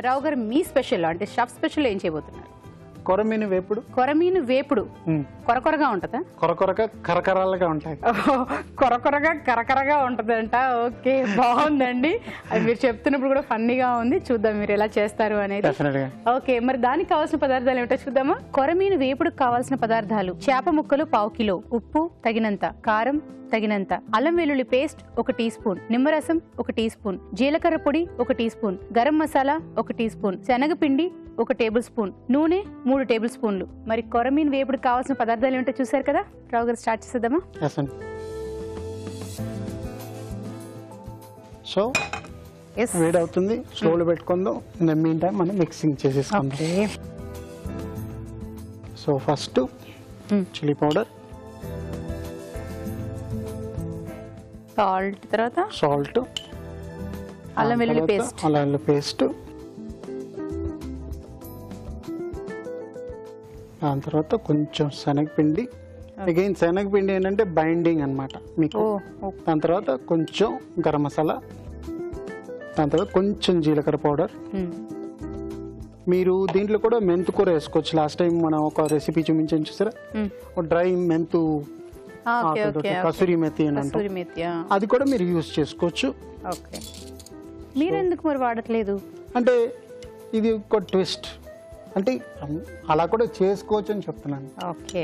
రావు గారు మీ స్పెషల్ అంటే shop special ఏం చేయబోతున్నారు? కొరమీను వేపుడు. కొరమీను వేపుడు కొరకొరగా ఉంటదా? కొరకొరగా కరకరాలుగా ఉంటాయి. కొరకొరగా కరకరగా ఉంటదంట. ఓకే, బాగుందండి. అది మీరు చెప్తున్నప్పుడు కూడా ఫన్నీగా ఉంది. చూద్దాం మీరు ఎలా చేస్తారు అనేది. ఓకే, మరి దానికి కావాల్సిన పదార్థాలు ఏమిటో చూద్దామా? కొరమీను వేపుడుకు కావాల్సిన పదార్థాలు: చేప ముక్కలు 1/2 కిలో, ఉప్పు తగినంత, కారం తగినంత, అల్లం వెల్లుల్లి పేస్ట్ 1 టీ స్పూన్, నిమ్మరసం 1 టీ స్పూన్, జీలకర్ర పొడి 1 teaspoon, garam masala 1 teaspoon, శనగపిండి 1 టేబుల్ స్పూన్, నూనె 3 టేబుల్ స్పూన్లు. మరి కొరమీన్ వేపుడు కావాల్సిన పదార్థాలు ఏమిటో చూసారు కదా. రావు గారు స్టార్ట్ చేసేద్దామా? సో వేడి అవుతుంది, స్లోలో పెట్టుకుందాం. మీన్ టైం మనం మిక్సింగ్ చేసేసుకుందాం. So first chilli powder, salt, తర్వాత సాల్ట్, అల్లం వెల్లుల్లి పేస్ట్, అల్లం వెల్లుల్లి పేస్ట్, దాని తర్వాత కొంచెం శనగపిండి. అగైన్ శనగపిండి ఏంటంటే బైండింగ్ అనమాట మీకు. దాని తర్వాత కొంచెం గరం మసాలా, దాని తర్వాత కొంచెం జీలకర్ర పౌడర్. మీరు దీంట్లో కూడా మెంతు కూర వేసుకోవచ్చు. లాస్ట్ టైం మనం ఒక రెసిపీ చూపించాను చూసారా, డ్రై మెంతు, కసూరి మెతి అని అంటారు, అది కూడా మీరు యూజ్ చేసుకోవచ్చు. మీరెందుకు మరి వాడట్లేదు? అంటే ఇది ఒక ట్విస్ట్, అంటే అలా కూడా చేసుకోవచ్చు అని చెప్తున్నాను. ఓకే,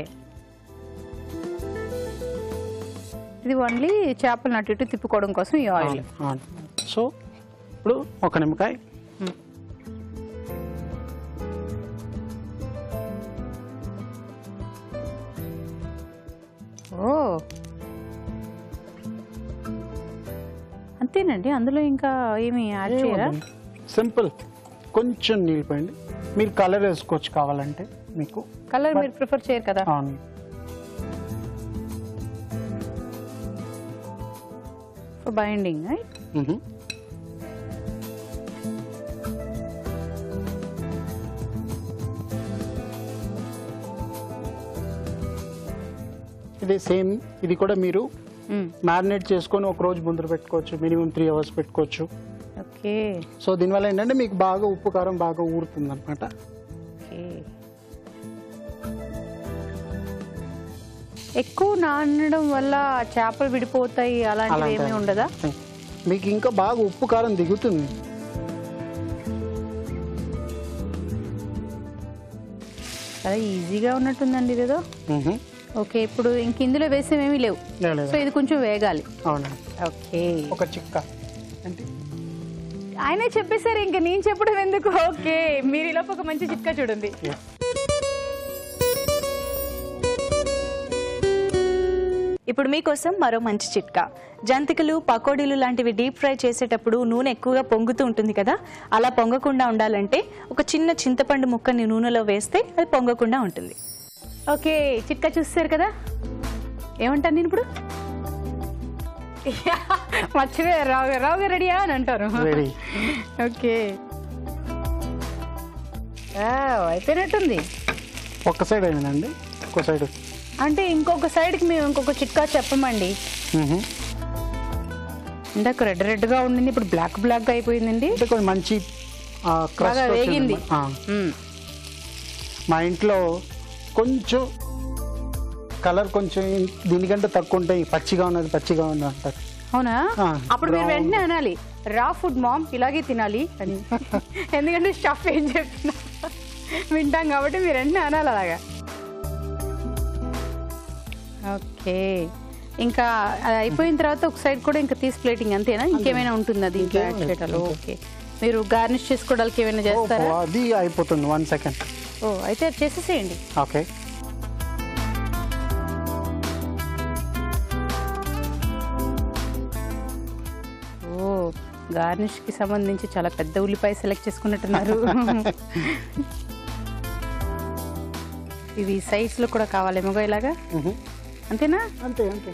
ఇది ఓన్లీ చేపలు అటు ఇటు తిప్పుకోవడం కోసం ఈ ఆయిల్. సో ఇప్పుడు ఒక నిమ్మకాయ, అంతేనండి, అందులో ఇంకా ఏమి యాడ్ చేయరా? సింపుల్, కొంచెం నీళ్ళు పోయండి. మీరు కలర్ వేసుకోవచ్చు కావాలంటే. మీకు కలర్ మీరు ప్రిఫర్ చేయరు కదా? For binding. ఇది సేమ్, ఇది కూడా మీరు మ్యారినేట్ చేసుకొని ఒక రోజు ముందర పెట్టుకోవచ్చు, మినిమం 3 అవర్స్ పెట్టుకోవచ్చు. ఓకే, సో దీనివల్ల ఏంటంటే మీకు బాగా ఉప్పు కారం బాగా ఊరుతుంది అనమాట. ఎక్కువ నానడం వల్ల చేపలు విడిపోతాయి అలాంటివి ఏమీ ఉండదా? మీకు ఇంకా బాగా ఉప్పు కారం దిగుతుంది. చాలా ఈజీగా ఉన్నట్టుందండి ఇదేదో. ఓకే, ఇప్పుడు ఇంక ఇందులో వేసేమేమీ లేవు. సో ఇది కొంచెం వేగాలి. అవునా? ఓకే, ఒక చిక్క అంటే ఆయనే చెప్పేశారు, ఇంకా నేను చెప్పడం ఎందుకు. ఓకే, మీరు ఇలా ఒక మంచి చిట్కా చూడండి. ఇప్పుడు మీకోసం మరో మంచి చిట్కా. జంతికలు, పకోడీలు లాంటివి డీప్ ఫ్రై చేసేటప్పుడు నూనె ఎక్కువగా పొంగుతూ ఉంటుంది కదా, అలా పొంగకుండా ఉండాలంటే ఒక చిన్న చింతపండు ముక్కని నూనెలో వేస్తే అది పొంగకుండా ఉంటుంది. ఓకే, చిట్కా చూస్తారు కదా. ఏమంటాను నేను ఇప్పుడు? మర్చిపోయారు, రావు గారు రెడీయా అని అంటారు. ఓకే, అయిపోయినట్టుంది. ఒక్క సైడ్ అయిందండి, ఇంకో సైడ్ అంటే ఇంకొక సైడ్కి మేము ఇంకొక చిట్కా చెప్పమండి. ఇందాక రెడ్గా ఉండింది, ఇప్పుడు బ్లాక్గా అయిపోయిందండి. కొంచెం మంచి వేగింది. మా ఇంట్లో కొంచెం కలర్ కొంచెం దీనికంటే తక్కువ ఉంటాయి, పచ్చిగా ఉన్నది అంటారు. అవునా? అప్పుడు మీరు వెంటనే అనాలి, రా ఫుడ్ మామ్, ఇలాగే తినాలి అని. ఎందుకంటే షెఫ్ ఏం చెప్తున్నా వింటాం కాబట్టి మీరు వెంటనే అనాలి అలాగా. ఓకే, ఇంకా అది అయిపోయిన తర్వాత ఒక సైడ్ కూడా ఇంకా తీసి ప్లేటింగ్ అంతేనా? ఇంకేమైనా ఉంటుంది అది ఇంకా యాడ్ చేయడాలో? ఓకే, మీరు గార్నిష్ చేసుకోవడానికి ఏమైనా చేస్తారా? అది అయిపోతుంది, 1 సెకండ్. ఓ, అయితే అది చేసేసేయండి. ఓకే, గార్నిష్ కి సంబంధించి చాలా పెద్ద ఉల్లిపాయ సెలెక్ట్ చేసుకున్నట్టున్నారు. ఇవి సైజ్ లో కూడా కావాలేమో ఇలాగా, అంతేనా? అంతే అంతే.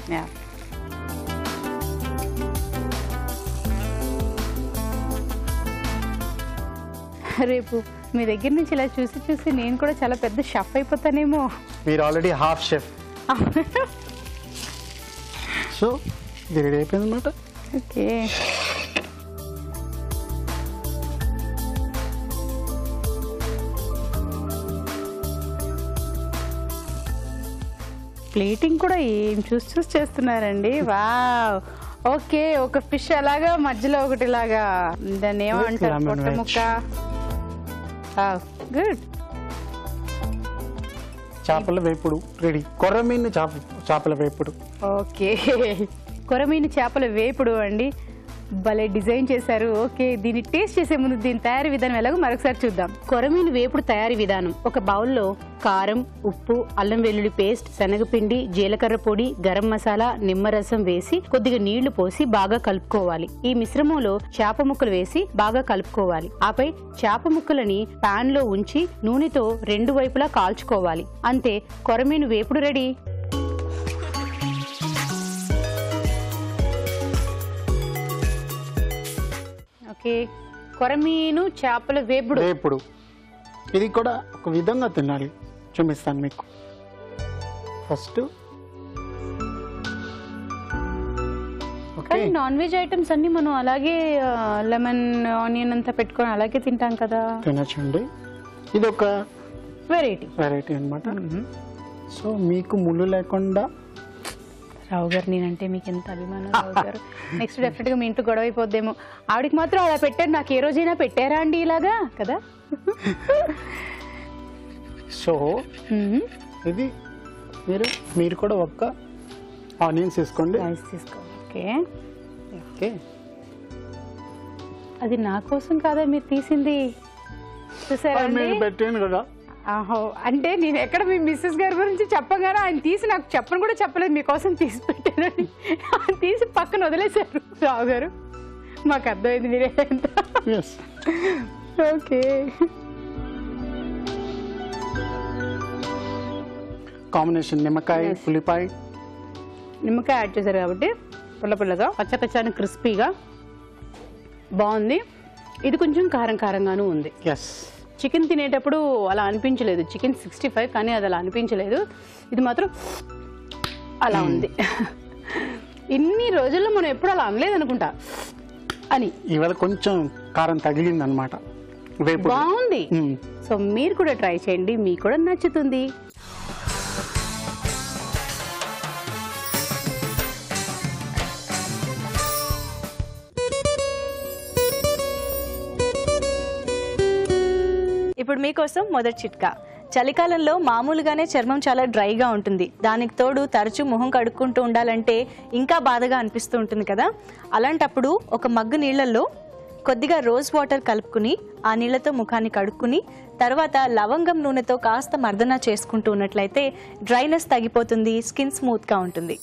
రేపు మీ దగ్గర నుంచి ఇలా చూసి చూసి నేను కూడా చాలా పెద్ద షెఫ్ అయిపోతానేమో. మీరు ఆల్రెడీ హాఫ్ షెఫ్. సో ఇది రెడీ అయిపోయింది అన్నమాట. ఓకే, ప్లేటింగ్ కూడా ఏం చూసి చేస్తున్నారండి. వావ్. ఓకే, ఒక ఫిష్ అలాగా మధ్యలో ఒకటి ఇలాగా దాన్ని ఏమంటారు, పొట్ట ముక్క. గుడ్. చేపల వేపుడు రెడీ. కొర్రమీను చేపల వేపుడు. ఓకే, కొరమీను చేపల వేపుడు అండి. భలే డిజైన్ చేశారు. ఓకే, దీన్ని టేస్ట్ చేసే ముందు దీని తయారీ విధానం ఎలాగో మరొకసారి చూద్దాం. కొరమీను వేపుడు తయారీ విధానం: ఒక బౌల్లో కారం, ఉప్పు, అల్లం వెల్లుల్లి పేస్ట్, శనగపిండి, జీలకర్ర పొడి, గరం మసాలా, నిమ్మరసం వేసి కొద్దిగా నీళ్లు పోసి బాగా కలుపుకోవాలి. ఈ మిశ్రమంలో చేప ముక్కలు వేసి బాగా కలుపుకోవాలి. ఆపై చేప ముక్కలని పాన్ లో ఉంచి నూనెతో 2 వైపులా కాల్చుకోవాలి. అంతే, కొరమీను వేపుడు రెడీ. ఓకే, కొరమీను చేపల వేపుడు. ఇది కూడా ఒక విధంగా తినాలి, చూపిస్తాను మీకు. ఫస్ట్ నాన్ వెజ్ ఐటమ్స్ అన్ని మనం అలాగే లెమన్ ఆనియన్ అంతా పెట్టుకొని అలాగే తింటాం కదా. తినచ్చండి. ఇది ఒక వెరైటీ అన్నమాట. సో మీకు ముళ్ళు లేకుండా. రావు గారు, నేనంటే మీకు ఎంత అభిమానం రావు గారు. నెక్స్ట్ డెఫినెట్ గా మీ ఇంట్లో గొడవ అయిపోద్దేమో. ఆవిడకి మాత్రం అలా పెట్టారు, నాకు ఏ రోజైనా పెట్టారా అండి ఇలాగా కదా. సో ఇది మీరు కూడా ఒక్క ఆనియన్స్ తీసుకోండి. ఓకే ఓకే, అది నా కోసం కాదా మీరు తీసింది? చూసారా పెట్టాను కదా. ఆహో, అంటే నేను ఎక్కడ మీ మిస్సెస్ గారి గురించి చెప్పగానే ఆయన తీసి నాకు చెప్పను కూడా చెప్పలేదు, మీకోసం తీసి పెట్టానని. తీసి పక్కన వదిలేశారు రావు గారు. మాకు అర్థమైంది మీరే ఎంత. ఓకే, కాంబినేషన్ నిమ్మకాయ, ఉల్లిపాయ. నిమ్మకాయ యాడ్ చేశారు కాబట్టి పుల్లగా పచ్చపచ్చని క్రిస్పీగా బాగుంది. ఇది కొంచెం కారంగాను ఉంది. చికెన్ తినేటప్పుడు అలా అనిపించలేదు. చికెన్ 65 కానీ అది అలా అనిపించలేదు. ఇది మాత్రం అలా ఉంది. ఇన్ని రోజుల్లో మనం ఎప్పుడు అలా అనలేదు అనుకుంటా అని. ఇవాళ కొంచెం కారం తగిలింది అనమాట. బాగుంది. సో మీరు కూడా ట్రై చేయండి, మీకు కూడా నచ్చుతుంది. ఇప్పుడు మీకోసం మొదటి చిట్కా. చలికాలంలో మామూలుగానే చర్మం చాలా డ్రైగా ఉంటుంది. దానికి తోడు తరచూ మొహం కడుక్కుంటూ ఉండాలంటే ఇంకా బాధగా అనిపిస్తూ ఉంటుంది కదా. అలాంటప్పుడు ఒక మగ్గు నీళ్లలో కొద్దిగా రోజ్ వాటర్ కలుపుకుని ఆ నీళ్లతో ముఖాన్ని కడుక్కుని తర్వాత లవంగం నూనెతో కాస్త మర్దన చేసుకుంటూ ఉన్నట్లయితే డ్రైనెస్ తగ్గిపోతుంది, స్కిన్ స్మూత్గా ఉంటుంది.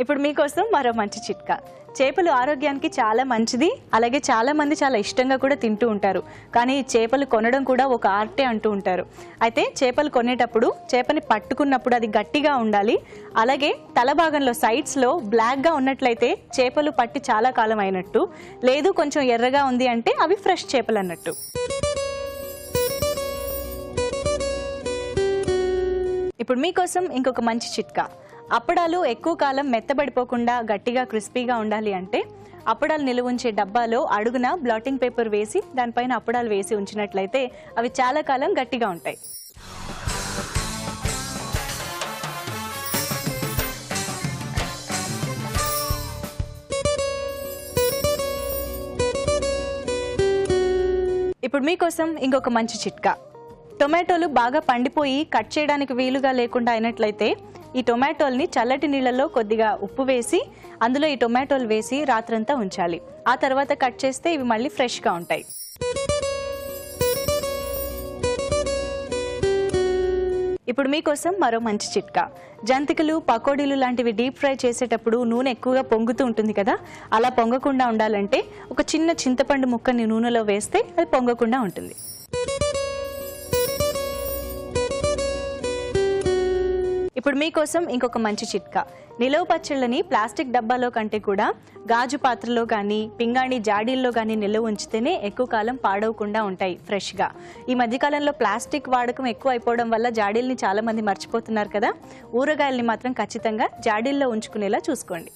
ఇప్పుడు మీకోసం మరో మంచి చిట్కా. చేపలు ఆరోగ్యానికి చాలా మంచిది, అలాగే చాలా మంది చాలా ఇష్టంగా కూడా తింటూ ఉంటారు. కానీ చేపలు కొనడం కూడా ఒక ఆర్టే అంటూ ఉంటారు. అయితే చేపలు కొనేటప్పుడు చేపని పట్టుకున్నప్పుడు అది గట్టిగా ఉండాలి. అలాగే తల భాగంలో సైడ్స్లో బ్లాక్గా ఉన్నట్లయితే చేపలు పట్టి చాలా కాలం అయినట్టు, లేదు కొంచెం ఎర్రగా ఉంది అంటే అవి ఫ్రెష్ చేపలు అన్నట్టు. ఇప్పుడు మీకోసం ఇంకొక మంచి చిట్కా. అప్పడాలు ఎక్కువ కాలం మెత్తబడిపోకుండా గట్టిగా క్రిస్పీగా ఉండాలి అంటే అప్పడాలు నిల్వ ఉంచే డబ్బాలో అడుగున బ్లాటింగ్ పేపర్ వేసి దానిపైన అప్పడాలు వేసి ఉంచినట్లయితే అవి చాలా కాలం గట్టిగా ఉంటాయి. ఇప్పుడు మీకోసం ఇంకొక మంచి చిట్కా. టొమాటోలు బాగా పండిపోయి కట్ చేయడానికి వీలుగా లేకుండా అయినట్లయితే ఈ టొమాటోల్ని చల్లటి నీళ్ళలో కొద్దిగా ఉప్పు వేసి అందులో ఈ టొమాటోలు వేసి రాత్రంతా ఉంచాలి. ఆ తర్వాత కట్ చేస్తే ఇవి మళ్ళీ ఫ్రెష్గా ఉంటాయి. ఇప్పుడు మీకోసం మరో మంచి చిట్కా. జంతికలు, పకోడీలు లాంటివి డీప్ ఫ్రై చేసేటప్పుడు నూనె ఎక్కువగా పొంగుతూ ఉంటుంది కదా. అలా పొంగకుండా ఉండాలంటే ఒక చిన్న చింతపండు ముక్కని నూనెలో వేస్తే అది పొంగకుండా ఉంటుంది. ఇప్పుడు మీకోసం ఇంకొక మంచి చిట్కా. నిలవ పచ్చళ్ళని ప్లాస్టిక్ డబ్బాలో కంటే కూడా గాజు పాత్రలో కానీ పింగాణి జాడీల్లో కానీ నిల్వ ఉంచితేనే ఎక్కువ కాలం పాడవకుండా ఉంటాయి ఫ్రెష్గా. ఈ మధ్యకాలంలో ప్లాస్టిక్ వాడకం ఎక్కువ అయిపోవడం వల్ల జాడీల్ని చాలా మంది మర్చిపోతున్నారు కదా. ఊరగాయల్ని మాత్రం ఖచ్చితంగా జాడీల్లో ఉంచుకునేలా చూసుకోండి.